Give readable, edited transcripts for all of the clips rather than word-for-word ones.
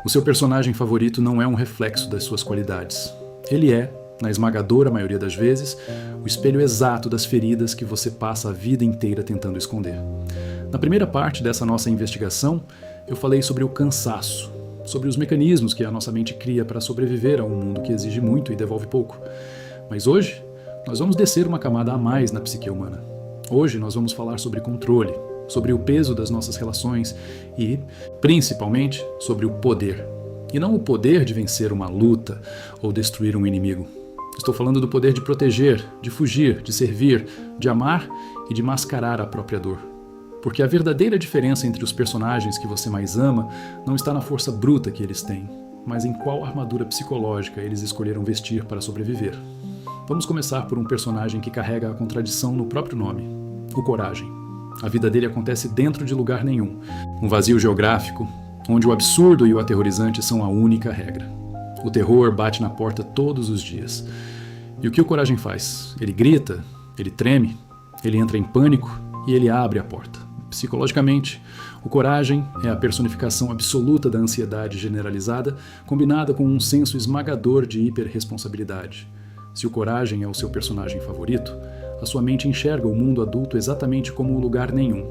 O seu personagem favorito não é um reflexo das suas qualidades. Ele é, na esmagadora maioria das vezes, o espelho exato das feridas que você passa a vida inteira tentando esconder. Na primeira parte dessa nossa investigação, eu falei sobre o cansaço, sobre os mecanismos que a nossa mente cria para sobreviver a um mundo que exige muito e devolve pouco. Mas hoje, nós vamos descer uma camada a mais na psique humana. Hoje nós vamos falar sobre controle, sobre o peso das nossas relações e, principalmente, sobre o poder. E não o poder de vencer uma luta ou destruir um inimigo. Estou falando do poder de proteger, de fugir, de servir, de amar e de mascarar a própria dor. Porque a verdadeira diferença entre os personagens que você mais ama não está na força bruta que eles têm, mas em qual armadura psicológica eles escolheram vestir para sobreviver. Vamos começar por um personagem que carrega a contradição no próprio nome, o Coragem. A vida dele acontece dentro de lugar nenhum, um vazio geográfico, onde o absurdo e o aterrorizante são a única regra. O terror bate na porta todos os dias. E o que o Coragem faz? Ele grita, ele treme, ele entra em pânico e ele abre a porta. Psicologicamente, o Coragem é a personificação absoluta da ansiedade generalizada, combinada com um senso esmagador de hiperresponsabilidade. Se o Coragem é o seu personagem favorito, a sua mente enxerga o mundo adulto exatamente como um lugar nenhum,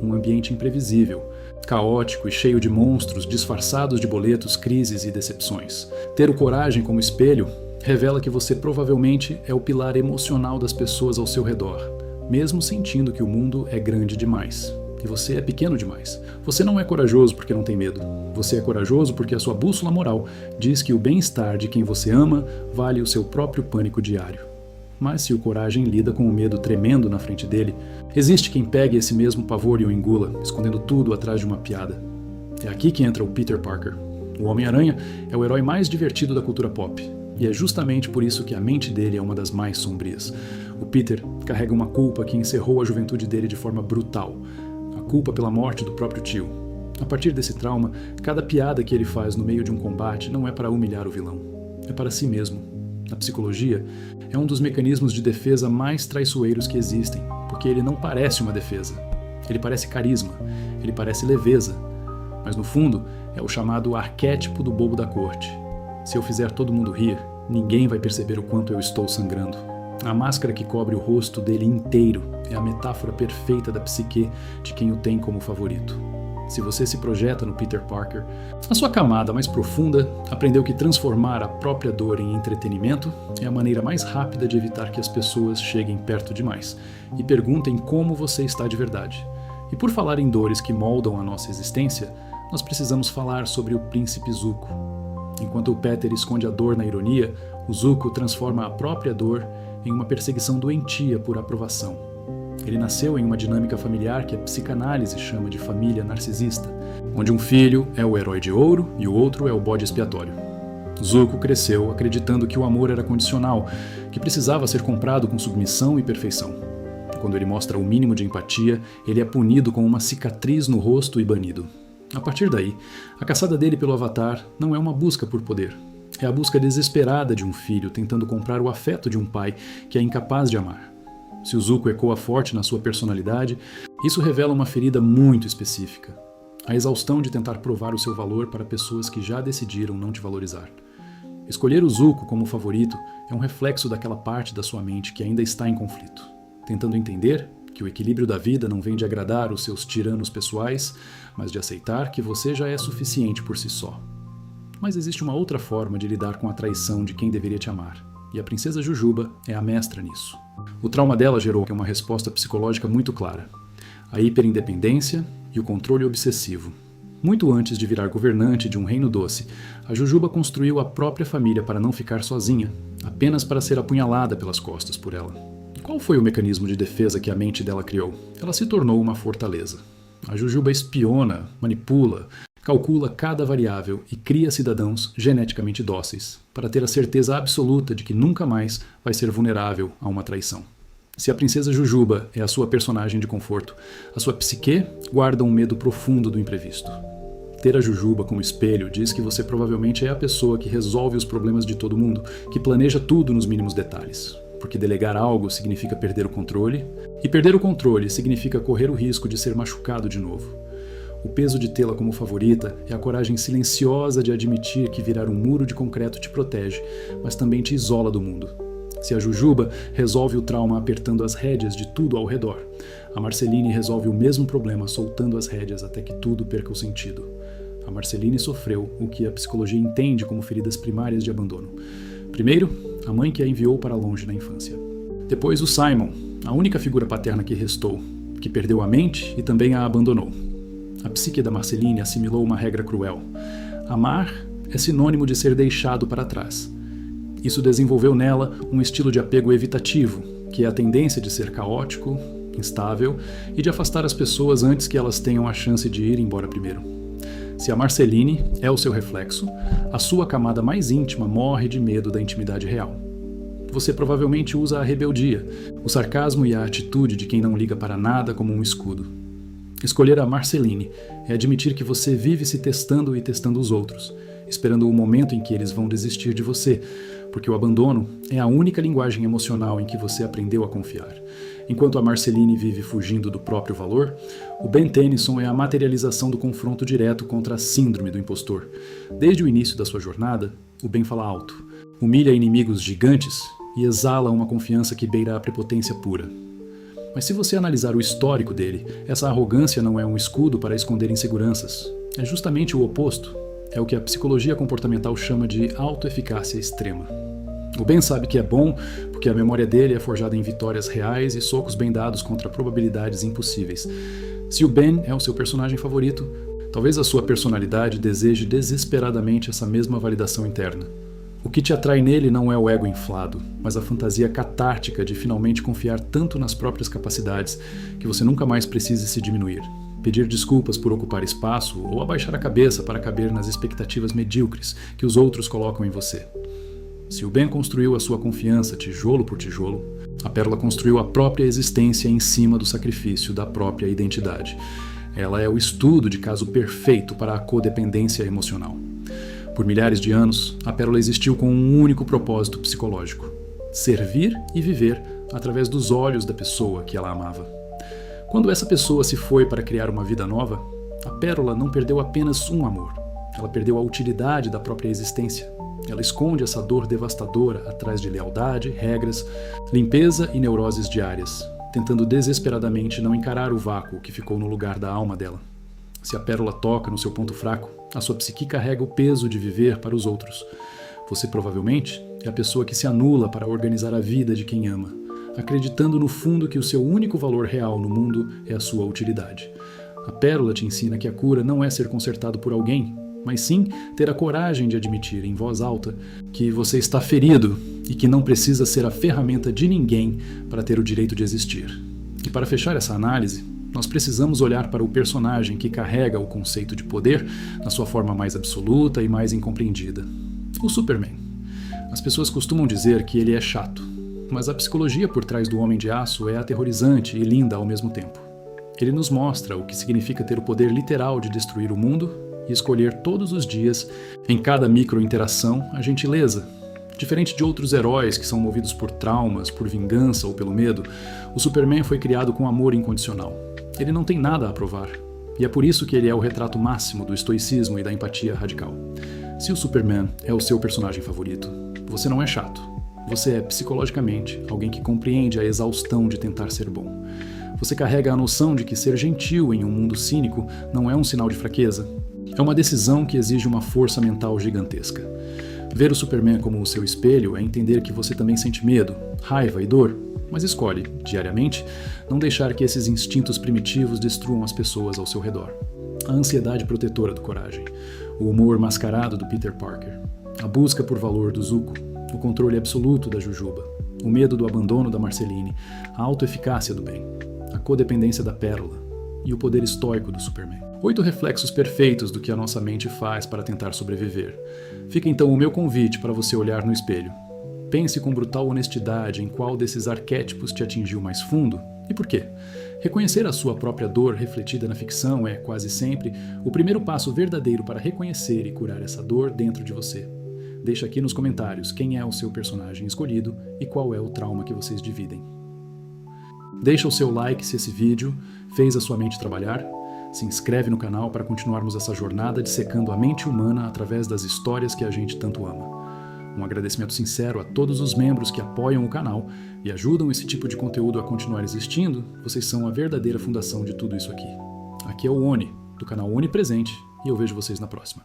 um ambiente imprevisível, caótico e cheio de monstros disfarçados de boletos, crises e decepções. Ter o Coragem como espelho revela que você provavelmente é o pilar emocional das pessoas ao seu redor, mesmo sentindo que o mundo é grande demais. E você é pequeno demais. Você não é corajoso porque não tem medo. Você é corajoso porque a sua bússola moral diz que o bem-estar de quem você ama vale o seu próprio pânico diário. Mas se o Coragem lida com o medo tremendo na frente dele, existe quem pegue esse mesmo pavor e o engula, escondendo tudo atrás de uma piada. É aqui que entra o Peter Parker. O Homem-Aranha é o herói mais divertido da cultura pop. E é justamente por isso que a mente dele é uma das mais sombrias. O Peter carrega uma culpa que encerrou a juventude dele de forma brutal. A culpa pela morte do próprio tio. A partir desse trauma, cada piada que ele faz no meio de um combate não é para humilhar o vilão. É para si mesmo. Na psicologia, é um dos mecanismos de defesa mais traiçoeiros que existem, porque ele não parece uma defesa. Ele parece carisma, ele parece leveza, mas no fundo é o chamado arquétipo do bobo da corte. Se eu fizer todo mundo rir, ninguém vai perceber o quanto eu estou sangrando. A máscara que cobre o rosto dele inteiro é a metáfora perfeita da psique de quem o tem como favorito. Se você se projeta no Peter Parker, a sua camada mais profunda aprendeu que transformar a própria dor em entretenimento é a maneira mais rápida de evitar que as pessoas cheguem perto demais e perguntem como você está de verdade. E por falar em dores que moldam a nossa existência, nós precisamos falar sobre o Príncipe Zuko. Enquanto o Peter esconde a dor na ironia, o Zuko transforma a própria dor em uma perseguição doentia por aprovação. Ele nasceu em uma dinâmica familiar que a psicanálise chama de família narcisista, onde um filho é o herói de ouro e o outro é o bode expiatório. Zuko cresceu acreditando que o amor era condicional, que precisava ser comprado com submissão e perfeição. Quando ele mostra o mínimo de empatia, ele é punido com uma cicatriz no rosto e banido. A partir daí, a caçada dele pelo Avatar não é uma busca por poder. É a busca desesperada de um filho tentando comprar o afeto de um pai que é incapaz de amar. Se o Zuko ecoa forte na sua personalidade, isso revela uma ferida muito específica. A exaustão de tentar provar o seu valor para pessoas que já decidiram não te valorizar. Escolher o Zuko como favorito é um reflexo daquela parte da sua mente que ainda está em conflito, tentando entender que o equilíbrio da vida não vem de agradar os seus tiranos pessoais, mas de aceitar que você já é suficiente por si só. Mas existe uma outra forma de lidar com a traição de quem deveria te amar, e a princesa Jujuba é a mestra nisso. O trauma dela gerou uma resposta psicológica muito clara: a hiperindependência e o controle obsessivo. Muito antes de virar governante de um reino doce, a Jujuba construiu a própria família para não ficar sozinha, apenas para ser apunhalada pelas costas por ela. Qual foi o mecanismo de defesa que a mente dela criou? Ela se tornou uma fortaleza. A Jujuba espiona, manipula, calcula cada variável e cria cidadãos geneticamente dóceis, para ter a certeza absoluta de que nunca mais vai ser vulnerável a uma traição. Se a princesa Jujuba é a sua personagem de conforto, a sua psique guarda um medo profundo do imprevisto. Ter a Jujuba como espelho diz que você provavelmente é a pessoa que resolve os problemas de todo mundo, que planeja tudo nos mínimos detalhes. Porque delegar algo significa perder o controle, e perder o controle significa correr o risco de ser machucado de novo. O peso de tê-la como favorita é a coragem silenciosa de admitir que virar um muro de concreto te protege, mas também te isola do mundo. Se a Jujuba resolve o trauma apertando as rédeas de tudo ao redor, a Marceline resolve o mesmo problema soltando as rédeas até que tudo perca o sentido. A Marceline sofreu o que a psicologia entende como feridas primárias de abandono. Primeiro, a mãe que a enviou para longe na infância. Depois o Simon, a única figura paterna que restou, que perdeu a mente e também a abandonou. A psique da Marceline assimilou uma regra cruel. Amar é sinônimo de ser deixado para trás. Isso desenvolveu nela um estilo de apego evitativo, que é a tendência de ser caótico, instável e de afastar as pessoas antes que elas tenham a chance de ir embora primeiro. Se a Marceline é o seu reflexo, a sua camada mais íntima morre de medo da intimidade real. Você provavelmente usa a rebeldia, o sarcasmo e a atitude de quem não liga para nada como um escudo. Escolher a Marceline é admitir que você vive se testando e testando os outros, esperando o momento em que eles vão desistir de você, porque o abandono é a única linguagem emocional em que você aprendeu a confiar. Enquanto a Marceline vive fugindo do próprio valor, o Ben Tennyson é a materialização do confronto direto contra a síndrome do impostor. Desde o início da sua jornada, o Ben fala alto, humilha inimigos gigantes e exala uma confiança que beira a prepotência pura. Mas se você analisar o histórico dele, essa arrogância não é um escudo para esconder inseguranças. É justamente o oposto. É o que a psicologia comportamental chama de autoeficácia extrema. O Ben sabe que é bom porque a memória dele é forjada em vitórias reais e socos bem dados contra probabilidades impossíveis. Se o Ben é o seu personagem favorito, talvez a sua personalidade deseje desesperadamente essa mesma validação interna. O que te atrai nele não é o ego inflado, mas a fantasia catártica de finalmente confiar tanto nas próprias capacidades que você nunca mais precise se diminuir. Pedir desculpas por ocupar espaço ou abaixar a cabeça para caber nas expectativas medíocres que os outros colocam em você. Se o Ben construiu a sua confiança tijolo por tijolo, a Pérola construiu a própria existência em cima do sacrifício da própria identidade. Ela é o estudo de caso perfeito para a codependência emocional. Por milhares de anos, a Pérola existiu com um único propósito psicológico: servir e viver através dos olhos da pessoa que ela amava. Quando essa pessoa se foi para criar uma vida nova, a Pérola não perdeu apenas um amor. Ela perdeu a utilidade da própria existência. Ela esconde essa dor devastadora atrás de lealdade, regras, limpeza e neuroses diárias, tentando desesperadamente não encarar o vácuo que ficou no lugar da alma dela. Se a Pérola toca no seu ponto fraco, a sua psique carrega o peso de viver para os outros. Você provavelmente é a pessoa que se anula para organizar a vida de quem ama, acreditando no fundo que o seu único valor real no mundo é a sua utilidade. A Pérola te ensina que a cura não é ser consertado por alguém, mas sim ter a coragem de admitir em voz alta que você está ferido e que não precisa ser a ferramenta de ninguém para ter o direito de existir. E para fechar essa análise, nós precisamos olhar para o personagem que carrega o conceito de poder na sua forma mais absoluta e mais incompreendida: o Superman. As pessoas costumam dizer que ele é chato, mas a psicologia por trás do Homem de Aço é aterrorizante e linda ao mesmo tempo. Ele nos mostra o que significa ter o poder literal de destruir o mundo e escolher todos os dias, em cada micro-interação, a gentileza. Diferente de outros heróis que são movidos por traumas, por vingança ou pelo medo, o Superman foi criado com amor incondicional. Ele não tem nada a provar. E é por isso que ele é o retrato máximo do estoicismo e da empatia radical. Se o Superman é o seu personagem favorito, você não é chato. Você é, psicologicamente, alguém que compreende a exaustão de tentar ser bom. Você carrega a noção de que ser gentil em um mundo cínico não é um sinal de fraqueza. É uma decisão que exige uma força mental gigantesca. Ver o Superman como o seu espelho é entender que você também sente medo, raiva e dor, mas escolhe, diariamente, não deixar que esses instintos primitivos destruam as pessoas ao seu redor. A ansiedade protetora do Coragem, o humor mascarado do Peter Parker, a busca por valor do Zuko, o controle absoluto da Jujuba, o medo do abandono da Marceline, a autoeficácia do bem, a codependência da Pérola e o poder estoico do Superman. 8 reflexos perfeitos do que a nossa mente faz para tentar sobreviver. Fica então o meu convite para você olhar no espelho. Pense com brutal honestidade em qual desses arquétipos te atingiu mais fundo e por quê. Reconhecer a sua própria dor refletida na ficção é, quase sempre, o primeiro passo verdadeiro para reconhecer e curar essa dor dentro de você. Deixa aqui nos comentários quem é o seu personagem escolhido e qual é o trauma que vocês dividem. Deixa o seu like se esse vídeo fez a sua mente trabalhar. Se inscreve no canal para continuarmos essa jornada dissecando a mente humana através das histórias que a gente tanto ama. Um agradecimento sincero a todos os membros que apoiam o canal e ajudam esse tipo de conteúdo a continuar existindo. Vocês são a verdadeira fundação de tudo isso aqui. Aqui é o Oni, do canal Onipresente, e eu vejo vocês na próxima.